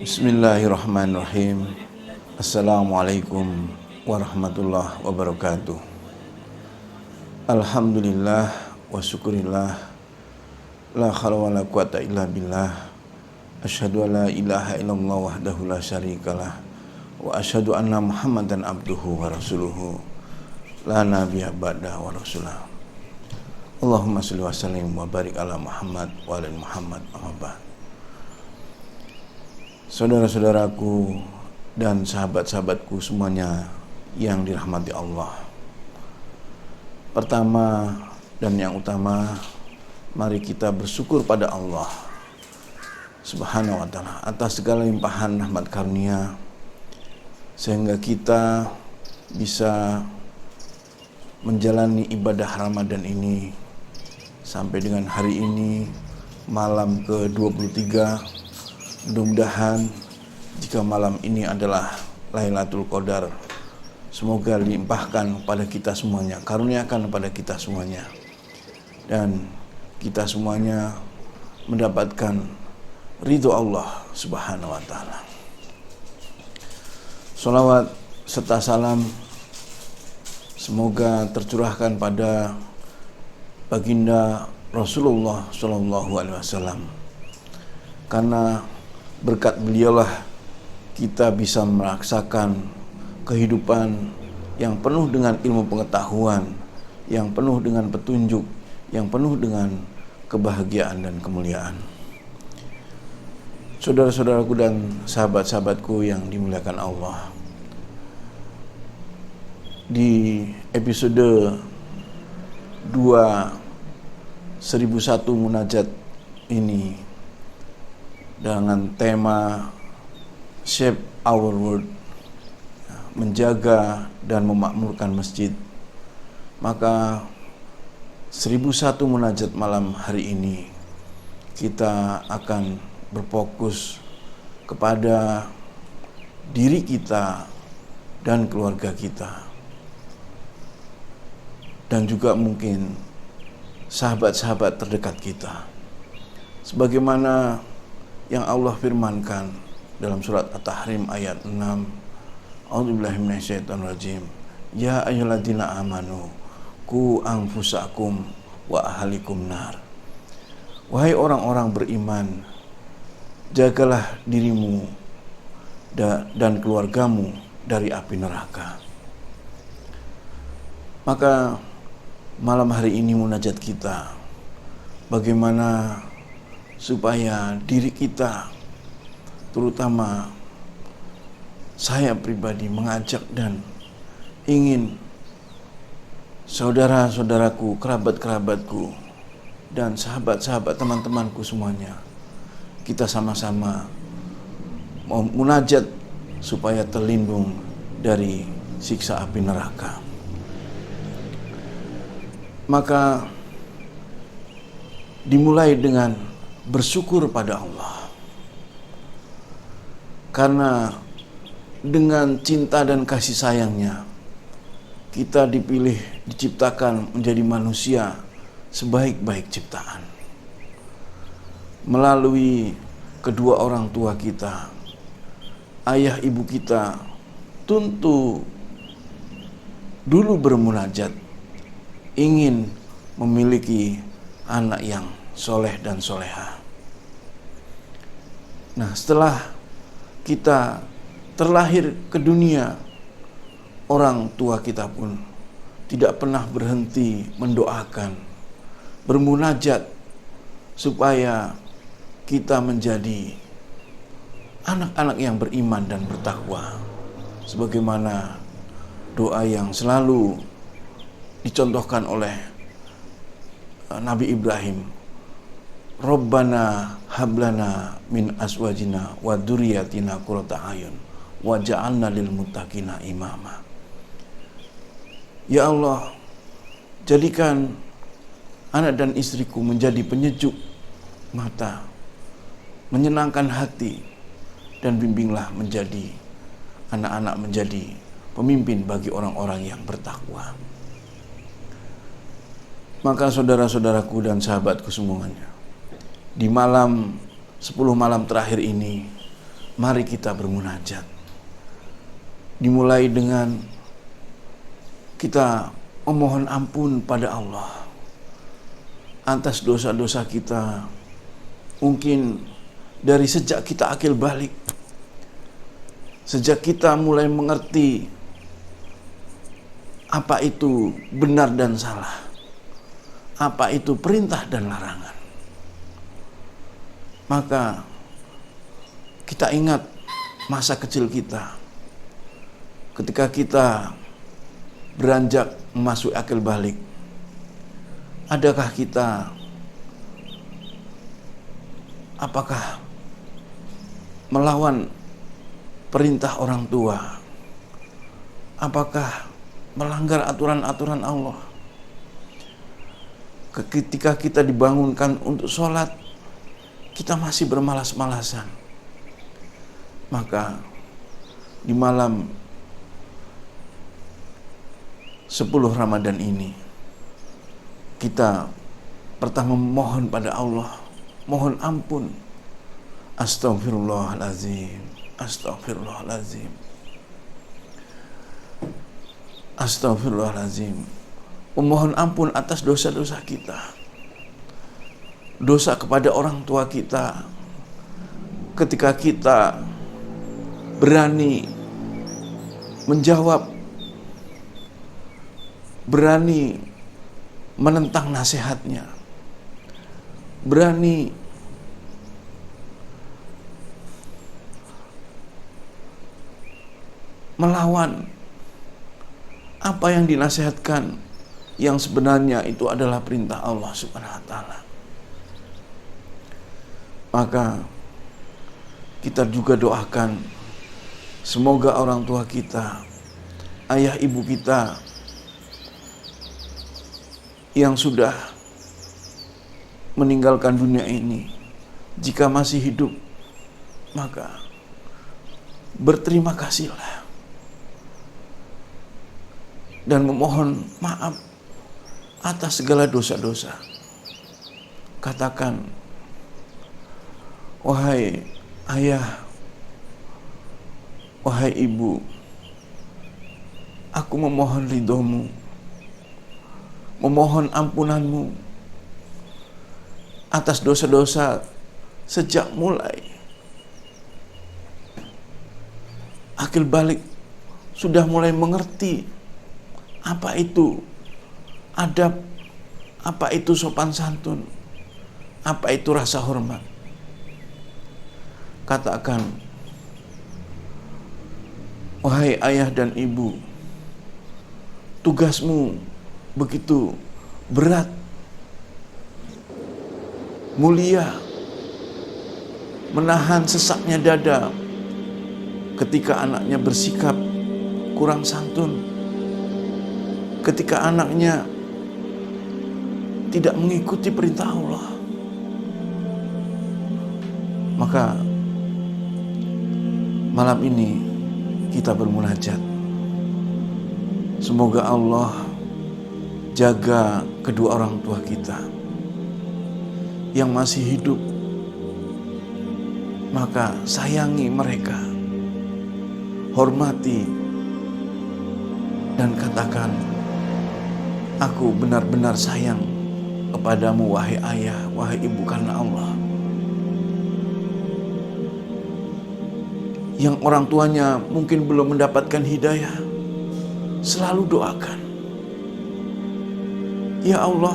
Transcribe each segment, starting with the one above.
Bismillahirrahmanirrahim. Assalamualaikum warahmatullahi wabarakatuh. Alhamdulillah wa syukurillah, la khala wa la quwata illa billah. Asyhadu an la ilaha illallah wahdahu la syarikalah, wa asyhadu anna Muhammadan abduhu wa rasuluhu, la nabiyya ba'da wa rasulah. Allahumma shalli wa sallim wa barik ala Muhammad wa ala Muhammad, amma ba'd. Saudara-saudaraku dan sahabat-sahabatku semuanya yang dirahmati Allah. Pertama dan yang utama, mari kita bersyukur pada Allah Subhanahu wa ta'ala atas segala limpahan rahmat karunia, sehingga kita bisa menjalani ibadah Ramadan ini sampai dengan hari ini, malam ke-23. Mudah-mudahan jika malam ini adalah Lailatul Qadar, semoga dilimpahkan pada kita semuanya, karuniakan pada kita semuanya, dan kita semuanya mendapatkan ridho Allah Subhanahu wa ta'ala. Sholawat serta salam semoga tercurahkan pada baginda Rasulullah Shallallahu Alaihi Wasallam, karena berkat beliaulah kita bisa merasakan kehidupan yang penuh dengan ilmu pengetahuan, yang penuh dengan petunjuk, yang penuh dengan kebahagiaan dan kemuliaan. Saudara-saudaraku dan sahabat-sahabatku yang dimuliakan Allah, di episode 1001 Munajat ini dengan tema Shape Our World, menjaga dan memakmurkan masjid, maka 1001 Munajat malam hari ini kita akan berfokus kepada diri kita dan keluarga kita, dan juga mungkin sahabat-sahabat terdekat kita, sebagaimana yang Allah firmankan dalam surat At-Tahrim ayat 6. A'udzubillahi minasyaitonirrajim. Ya ayyuhalladzina amanu qu anfusakum wa ahlikum nar. Wahai orang-orang beriman, jagalah dirimu dan keluargamu dari api neraka. Maka malam hari ini munajat kita, bagaimana supaya diri kita, terutama saya pribadi, mengajak dan ingin saudara-saudaraku, kerabat-kerabatku, dan sahabat-sahabat teman-temanku semuanya, kita sama-sama munajat supaya terlindung dari siksa api neraka. Maka dimulai dengan bersyukur pada Allah, karena dengan cinta dan kasih sayangnya kita dipilih, diciptakan menjadi manusia sebaik-baik ciptaan. Melalui kedua orang tua kita, ayah ibu kita tentu dulu bermunajat ingin memiliki anak yang soleh dan soleha. Nah, setelah kita terlahir ke dunia, orang tua kita pun tidak pernah berhenti mendoakan, bermunajat supaya kita menjadi anak-anak yang beriman dan bertakwa, sebagaimana doa yang selalu dicontohkan oleh Nabi Ibrahim. Rabbana hablana min aswajina wa dzurriyyatina qurrata a'yun waj'alna lil muttaqina imama. Ya Allah, jadikan anak dan istriku menjadi penyejuk mata, menyenangkan hati, dan bimbinglah menjadi anak-anak menjadi pemimpin bagi orang-orang yang bertakwa. Maka saudara-saudaraku dan sahabatku semuanya, di malam 10 malam terakhir ini, mari kita bermunajat. Dimulai dengan kita memohon ampun pada Allah atas dosa-dosa kita, mungkin dari sejak kita akil balik, sejak kita mulai mengerti apa itu benar dan salah, apa itu perintah dan larangan. Maka kita ingat masa kecil kita, ketika kita beranjak memasuki akil balik. Adakah kita, apakah melawan perintah orang tua? Apakah melanggar aturan-aturan Allah? Ketika kita dibangunkan untuk sholat, kita masih bermalas-malasan. Maka di malam 10 Ramadan ini, kita pertama memohon pada Allah, mohon ampun. Astagfirullahaladzim, astagfirullahaladzim, astagfirullahaladzim. Memohon ampun atas dosa-dosa kita, dosa kepada orang tua kita, ketika kita berani menjawab, berani menentang nasihatnya, berani melawan apa yang dinasihatkan, yang sebenarnya itu adalah perintah Allah Subhanahu wa taala. Maka kita juga doakan semoga orang tua kita, ayah ibu kita yang sudah meninggalkan dunia ini, jika masih hidup, maka berterima kasihlah dan memohon maaf atas segala dosa-dosa. Katakan, wahai ayah, wahai ibu, aku memohon ridhomu, memohon ampunanmu atas dosa-dosa sejak mulai akil balik, sudah mulai mengerti apa itu adab, apa itu sopan santun, apa itu rasa hormat. Katakan, wahai ayah dan ibu, tugasmu begitu berat, mulia, menahan sesaknya dada ketika anaknya bersikap kurang santun, ketika anaknya tidak mengikuti perintah Allah. Maka malam ini kita bermunajat, semoga Allah jaga kedua orang tua kita yang masih hidup. Maka sayangi mereka, hormati, dan katakan, aku benar-benar sayang kepadamu wahai ayah, wahai ibu, karena Allah. Yang orang tuanya mungkin belum mendapatkan hidayah, selalu doakan, ya Allah,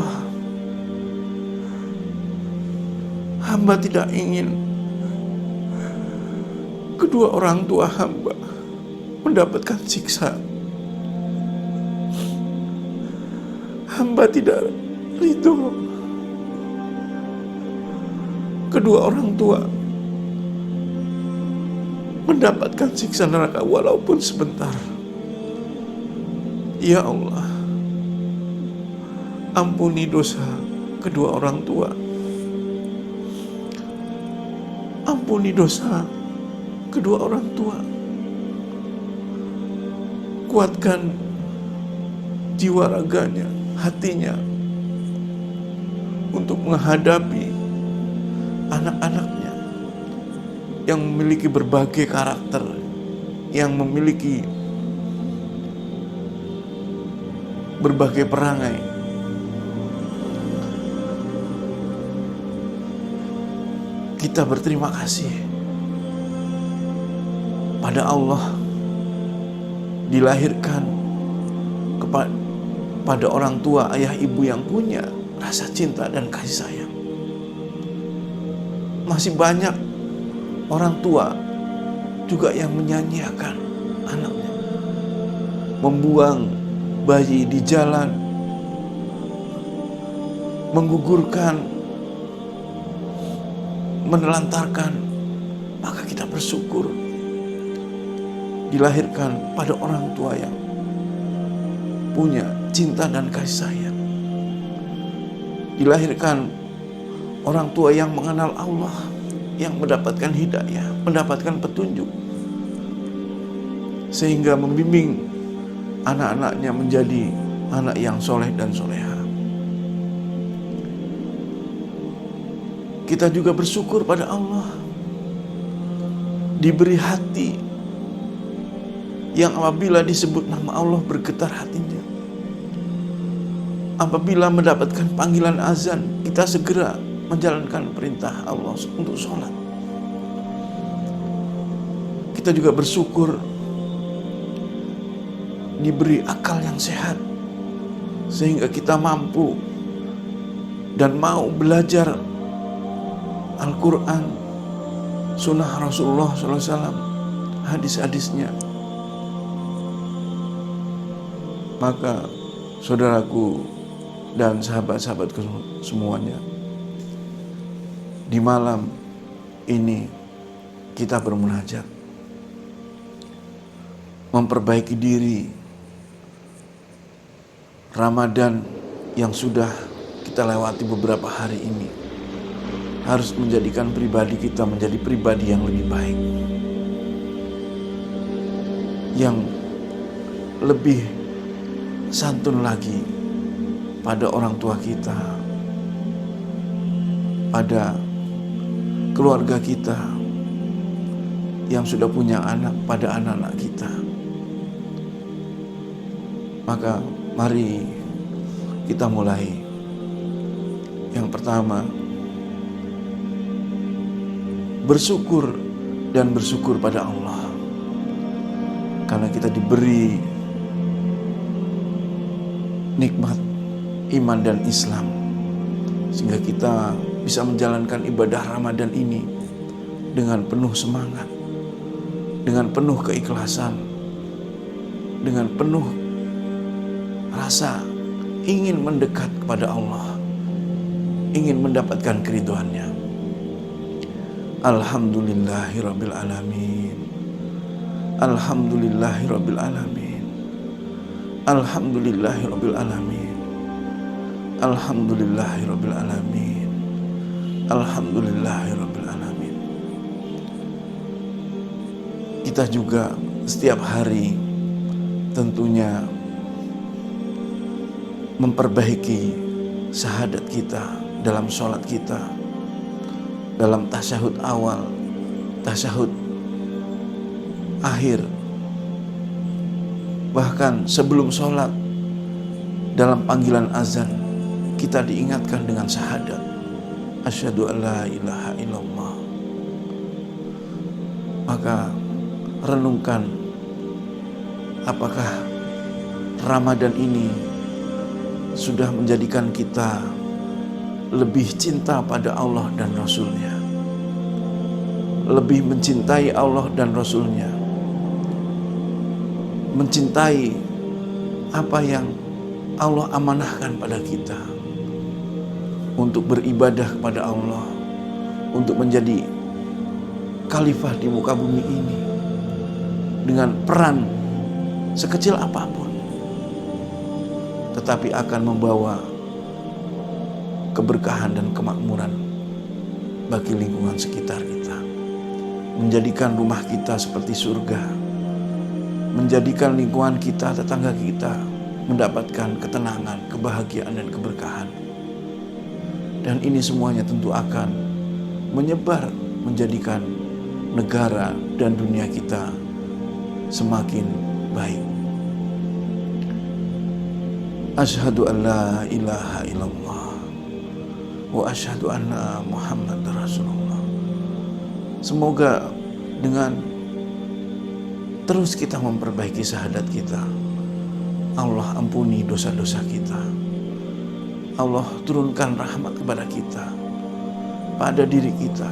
hamba tidak ingin kedua orang tua hamba mendapatkan siksa. Hamba tidak ridho kedua orang tua mendapatkan siksa neraka walaupun sebentar. Ya Allah, ampuni dosa kedua orang tua, ampuni dosa kedua orang tua. kuatkan jiwa raganya, hatinya untuk menghadapi anak-anaknya yang memiliki berbagai karakter, yang memiliki berbagai perangai. Kita berterima kasih pada Allah dilahirkan kepada orang tua, ayah ibu yang punya rasa cinta dan kasih sayang. Masih banyak orang tua juga yang menyanyiakan anaknya, membuang bayi di jalan, menggugurkan, menelantarkan. Maka kita bersyukur dilahirkan pada orang tua yang punya cinta dan kasih sayang. Dilahirkan orang tua yang mengenal Allah, yang mendapatkan hidayah, mendapatkan petunjuk, sehingga membimbing anak-anaknya menjadi anak yang soleh dan soleha. Kita juga bersyukur pada Allah diberi hati yang apabila disebut nama Allah bergetar hatinya. Apabila mendapatkan panggilan azan, kita segera menjalankan perintah Allah untuk sholat. Kita juga bersyukur diberi akal yang sehat, sehingga kita mampu dan mau belajar Al-Quran, sunnah Rasulullah SAW, hadis-hadisnya. Maka saudaraku dan sahabat-sahabatku semuanya, di malam ini kita bermunajat, memperbaiki diri. Ramadan yang sudah kita lewati beberapa hari ini harus menjadikan pribadi kita menjadi pribadi yang lebih baik, yang lebih santun lagi pada orang tua kita, pada keluarga kita yang sudah punya anak, pada anak-anak kita. Maka mari kita mulai. Yang pertama, bersyukur dan bersyukur pada Allah, karena kita diberi nikmat iman dan Islam, sehingga kita bisa menjalankan ibadah Ramadan ini dengan penuh semangat, dengan penuh keikhlasan, dengan penuh rasa ingin mendekat kepada Allah, ingin mendapatkan keridhaannya. Alhamdulillahirabbil alamin. Alhamdulillahirabbil alamin. Alhamdulillahirabbil alamin. Alhamdulillahirabbil alamin. Alhamdulillahirabbil alamin. Kita juga setiap hari tentunya memperbaiki syahadat kita dalam sholat kita, dalam tasyahud awal, tasyahud akhir, bahkan sebelum sholat, dalam panggilan azan kita diingatkan dengan syahadat, asyhadu an la ilaha illallah. Maka renungkan, apakah Ramadan ini sudah menjadikan kita lebih cinta pada Allah dan Rasul-Nya, lebih mencintai Allah dan Rasul-Nya, mencintai apa yang Allah amanahkan pada kita untuk beribadah kepada Allah, untuk menjadi khalifah di muka bumi ini dengan peran sekecil apapun, tetapi akan membawa keberkahan dan kemakmuran bagi lingkungan sekitar kita, menjadikan rumah kita seperti surga, menjadikan lingkungan kita, tetangga kita mendapatkan ketenangan, kebahagiaan, dan keberkahan. Dan ini semuanya tentu akan menyebar, menjadikan negara dan dunia kita semakin baik. Asyhadu an la ilaha illallah wa asyhadu anna Muhammad Rasulullah. Semoga dengan terus kita memperbaiki syahadat kita, Allah ampuni dosa-dosa kita. Allah turunkan rahmat kepada kita, pada diri kita,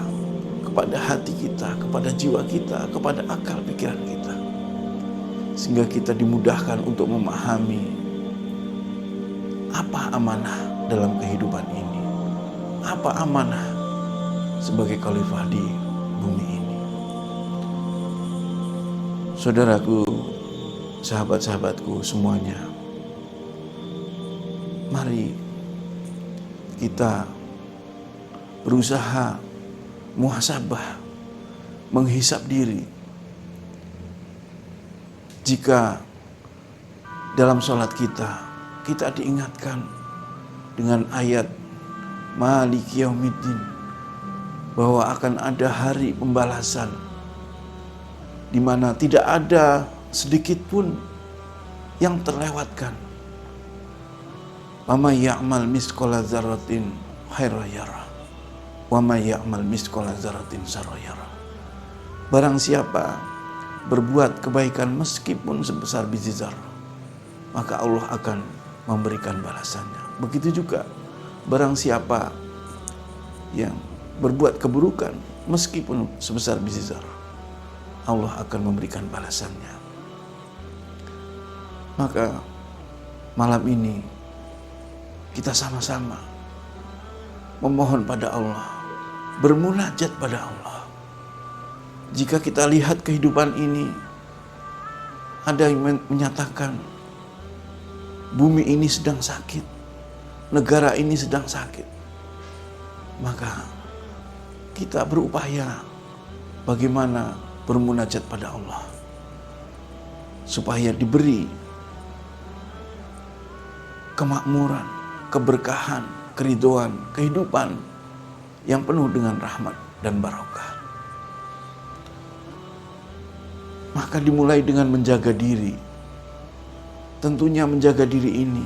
kepada hati kita, kepada jiwa kita, kepada akal pikiran kita, sehingga kita dimudahkan untuk memahami apa amanah dalam kehidupan ini, apa amanah sebagai khalifah di bumi ini. Saudaraku, sahabat-sahabatku semuanya, mari kita berusaha muhasabah, menghisap diri. Jika dalam sholat kita diingatkan dengan ayat Maliki Yaumiddin, bahwa akan ada hari pembalasan di mana tidak ada sedikit pun yang terlewatkan. Wa may ya'mal misqala dzarratin khairan yarah wa may ya'mal misqala dzarratin syarran yarah. Barang siapa berbuat kebaikan meskipun sebesar biji zarah, maka Allah akan memberikan balasannya. Begitu juga barang siapa yang berbuat keburukan meskipun sebesar biji zarah, Allah akan memberikan balasannya. Maka malam ini kita sama-sama memohon pada Allah, bermunajat pada Allah. Jika kita lihat kehidupan ini, ada yang menyatakan bumi ini sedang sakit, negara ini sedang sakit, maka kita berupaya bagaimana bermunajat pada Allah supaya diberi kemakmuran, keberkahan, keridhaan, kehidupan yang penuh dengan rahmat dan barokah. Maka dimulai dengan menjaga diri. Tentunya menjaga diri ini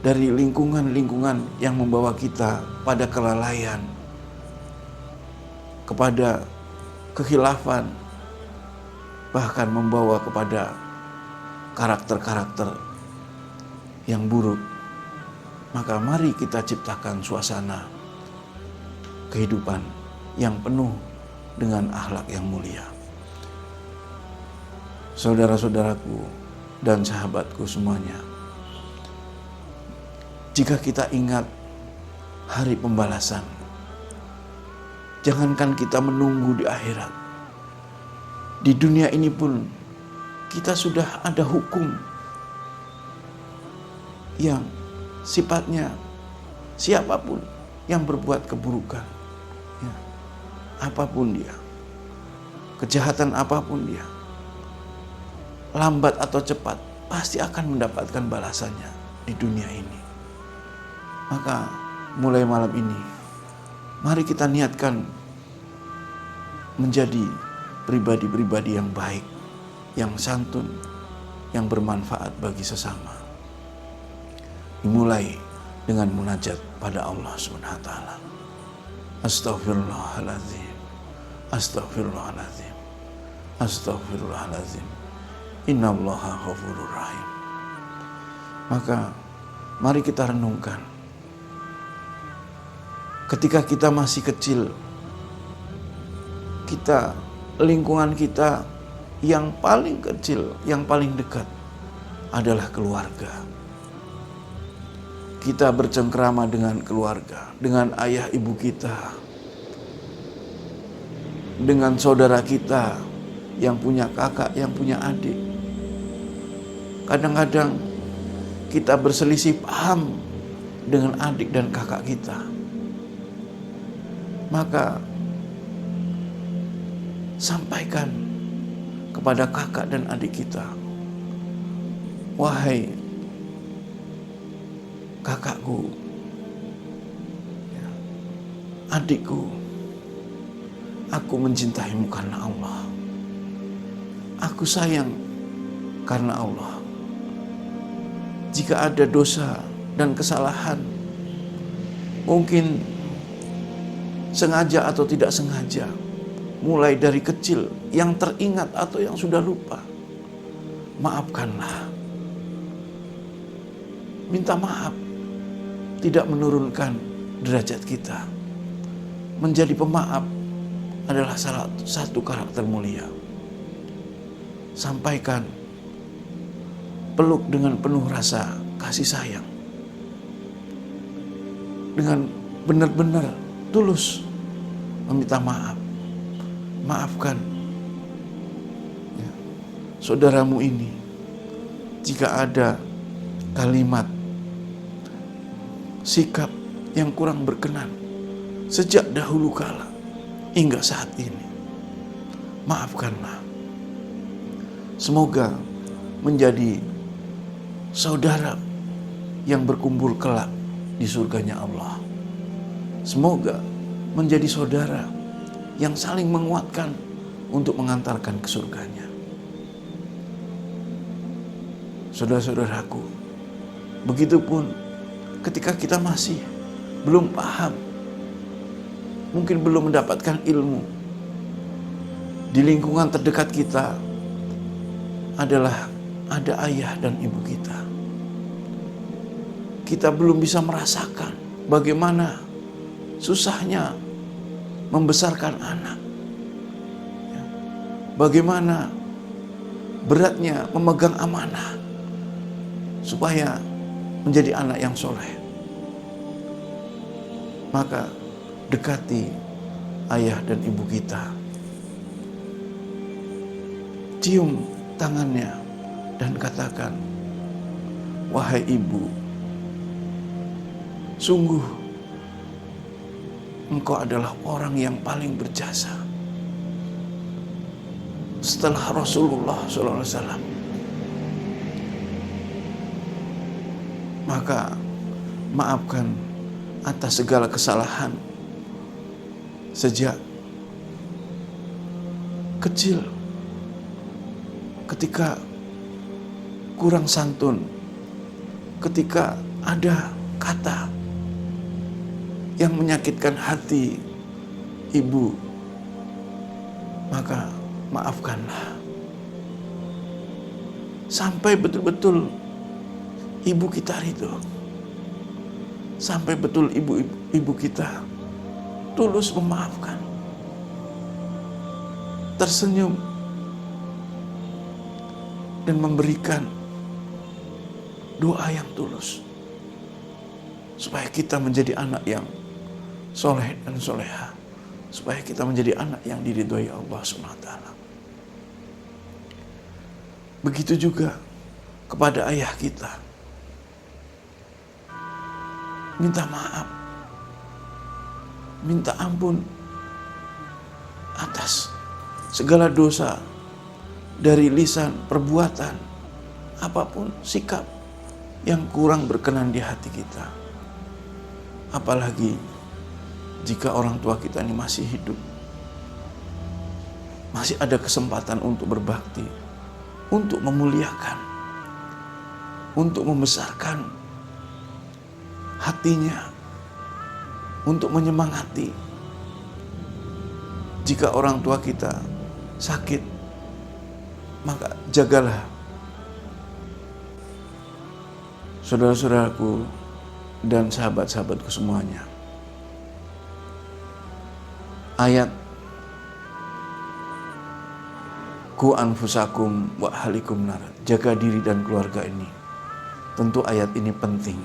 dari lingkungan-lingkungan yang membawa kita pada kelalaian, kepada kekhilafan, bahkan membawa kepada karakter-karakter yang buruk. Maka mari kita ciptakan suasana kehidupan yang penuh dengan akhlak yang mulia. Saudara-saudaraku dan sahabatku semuanya, jika kita ingat hari pembalasan, jangankan kita menunggu di akhirat, di dunia ini pun kita sudah ada hukum yang sifatnya siapapun yang berbuat keburukan, ya, apapun dia, kejahatan apapun dia, lambat atau cepat pasti akan mendapatkan balasannya di dunia ini. Maka mulai malam ini, mari kita niatkan menjadi pribadi-pribadi yang baik, yang santun, yang bermanfaat bagi sesama. Dimulai dengan munajat pada Allah Subhanahu wa taala. Astaghfirullahaladzim. Astaghfirullahaladzim. Astaghfirullahaladzim. Innallaha ghafurur rahim. Maka mari kita renungkan, ketika kita masih kecil, lingkungan kita yang paling kecil, yang paling dekat adalah keluarga. Kita bercengkrama dengan keluarga, dengan ayah ibu kita, dengan saudara kita yang punya kakak, yang punya adik. Kadang-kadang kita berselisih paham dengan adik dan kakak kita. Maka sampaikan kepada kepada kakak dan adik kita, wahai kakakku, adikku, aku mencintaimu karena Allah. Aku sayang karena Allah. Jika ada dosa dan kesalahan, mungkin sengaja atau tidak sengaja, mulai dari kecil, yang teringat atau yang sudah lupa, maafkanlah. Minta maaf tidak menurunkan derajat kita. Menjadi pemaaf adalah salah satu karakter mulia. Sampaikan, peluk dengan penuh rasa kasih sayang, dengan benar-benar tulus meminta maaf. Maafkan saudaramu ini jika ada kalimat, sikap yang kurang berkenan sejak dahulu kala hingga saat ini. Maafkanlah. Semoga menjadi saudara yang berkumpul kelak di surganya Allah. Semoga menjadi saudara yang saling menguatkan untuk mengantarkan ke surganya. Saudara-saudaraku, begitupun ketika kita masih belum paham, mungkin belum mendapatkan ilmu, di lingkungan terdekat kita adalah ada ayah dan ibu kita. Kita belum bisa merasakan bagaimana susahnya membesarkan anak, bagaimana beratnya memegang amanah supaya menjadi anak yang soleh. Maka dekati ayah dan ibu kita, cium tangannya dan katakan, wahai ibu, sungguh engkau adalah orang yang paling berjasa setelah Rasulullah SAW. Maka maafkan atas segala kesalahan sejak kecil, ketika kurang santun, ketika ada kata yang menyakitkan hati ibu, maka maafkanlah. Sampai betul-betul ibu kita ridho, sampai betul ibu kita tulus memaafkan, tersenyum dan memberikan doa yang tulus supaya kita menjadi anak yang soleh dan soleha, supaya kita menjadi anak yang diridhoi Allah SWT. Begitu juga kepada ayah kita, minta maaf, minta ampun atas segala dosa dari lisan, perbuatan, apapun sikap yang kurang berkenan di hati kita. Apalagi jika orang tua kita ini masih hidup, masih ada kesempatan untuk berbakti, untuk memuliakan, untuk membesarkan hatinya, untuk menyemangati. Jika orang tua kita sakit, maka jagalah. Saudara-saudaraku dan sahabat-sahabatku semuanya, ayat ku anfusakum wa ahlikum nar, jaga diri dan keluarga ini, tentu ayat ini penting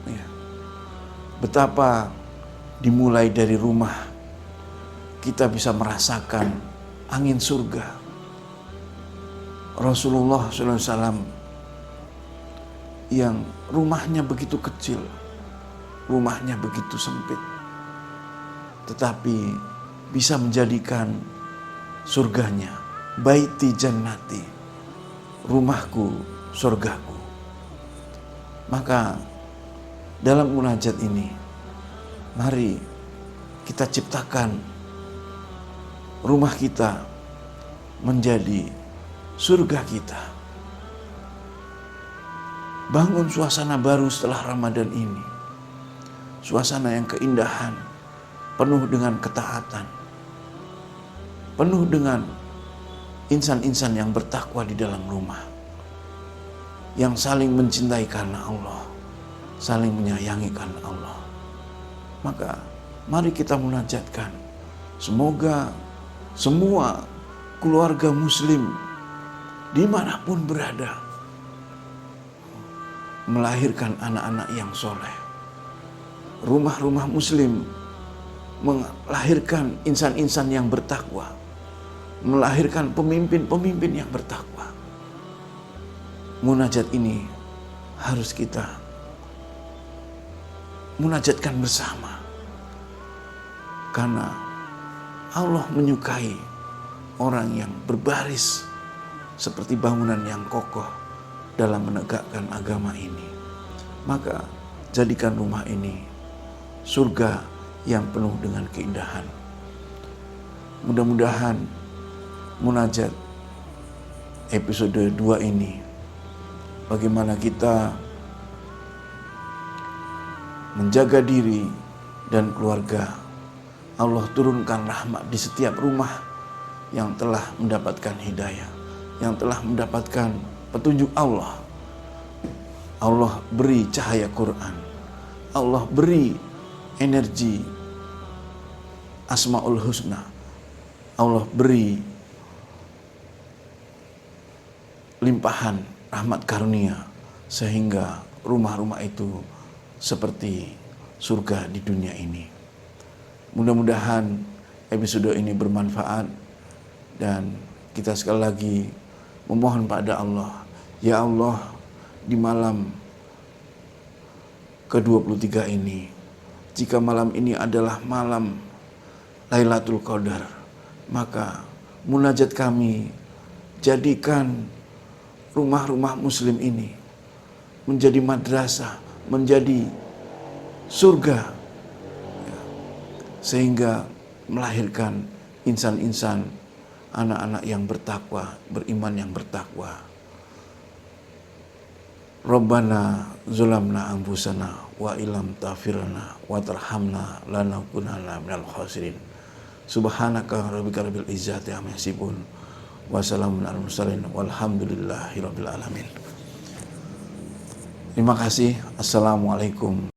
ya. Betapa dimulai dari rumah kita bisa merasakan angin surga. Rasulullah SAW yang rumahnya begitu kecil, rumahnya begitu sempit, tetapi bisa menjadikan surganya baiti jannati, rumahku, surgaku. Maka dalam munajat ini, mari kita ciptakan rumah kita menjadi surga kita. Bangun suasana baru setelah Ramadan ini. Suasana yang keindahan, penuh dengan ketaatan, penuh dengan insan-insan yang bertakwa di dalam rumah, yang saling mencintai karena Allah, saling menyayangi karena Allah. Maka mari kita munajatkan, semoga semua keluarga muslim dimanapun berada melahirkan anak-anak yang soleh. Rumah-rumah muslim melahirkan insan-insan yang bertakwa, melahirkan pemimpin-pemimpin yang bertakwa. Munajat ini harus kita munajatkan bersama, karena Allah menyukai orang yang berbaris seperti bangunan yang kokoh dalam menegakkan agama ini. Maka jadikan rumah ini surga yang penuh dengan keindahan. Mudah-mudahan munajat episode 2 ini, bagaimana kita menjaga diri dan keluarga, Allah turunkan rahmat di setiap rumah yang telah mendapatkan hidayah, yang telah mendapatkan petunjuk Allah. Allah beri cahaya Quran, Allah beri energi Asmaul Husna, Allah beri limpahan rahmat karunia, sehingga rumah-rumah itu seperti surga di dunia ini. Mudah-mudahan episode ini bermanfaat, dan kita sekali lagi memohon pada Allah, ya Allah, di malam ke-23 ini, jika malam ini adalah malam Lailatul Qadar, maka munajat kami, jadikan rumah-rumah muslim ini menjadi madrasah, menjadi surga, sehingga melahirkan insan-insan, anak-anak yang bertakwa, beriman yang bertakwa. Rabbana zulamna anfusana wa ilam taghfirlana wa tarhamna lanakunanna minal khasirin. Subhanaka rabbika rabbil izzati amma yasifun wa salamun alal mursalin walhamdulillahi rabbil alamin. Terima kasih. Assalamualaikum